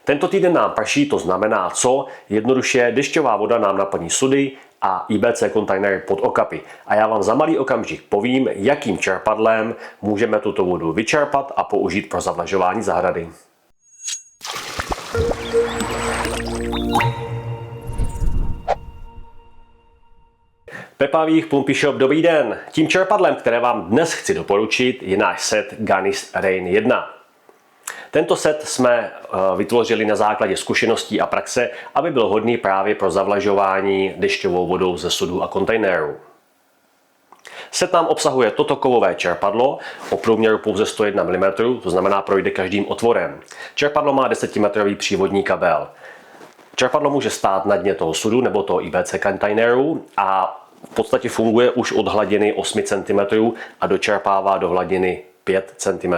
Tento týden nám prší, to znamená co? Jednoduše dešťová voda nám naplní sudy a IBC kontejnery pod okapy. A já vám za malý okamžik povím, jakým čerpadlem můžeme tuto vodu vyčerpat a použít pro zavlažování zahrady. Pepavých Pumpy Shop, dobrý den. Tím čerpadlem, které vám dnes chci doporučit, je náš set Ganis Rain 1. Tento set jsme vytvořili na základě zkušeností a praxe, aby byl hodný právě pro zavlažování dešťovou vodou ze sudů a kontejnerů. Set nám obsahuje toto kovové čerpadlo o průměru pouze 101 mm, to znamená projde každým otvorem. Čerpadlo má 10metrový přívodní kabel. Čerpadlo může stát na dně toho sudu nebo toho IBC kontejneru a v podstatě funguje už od hladiny 8 cm a dočerpává do hladiny 5 cm.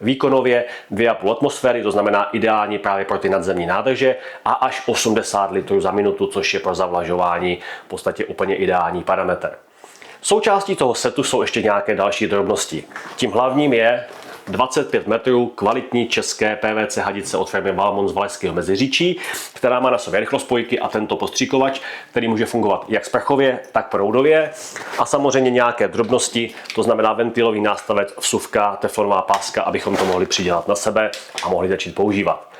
Výkonově 2,5 atmosféry, to znamená ideální právě pro ty nadzemní nádrže a až 80 litrů za minutu, což je pro zavlažování v podstatě úplně ideální parametr. Součástí toho setu jsou ještě nějaké další drobnosti. Tím hlavním je 25 metrů kvalitní české PVC hadice od firmy Valmont z Valašského Meziříčí, která má na sobě rychlospojky a tento postříkovač, který může fungovat jak sprchově, tak proudově. A samozřejmě nějaké drobnosti, to znamená ventilový nástavec, vsuvka, teflonová páska, abychom to mohli přidělat na sebe a mohli začít používat.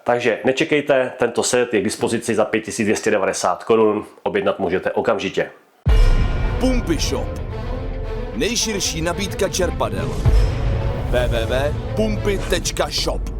Takže nečekejte, tento set je k dispozici za 5290 Kč, objednat můžete okamžitě. Pumpy Shop. Nejširší nabídka čerpadel. www.pumpy.shop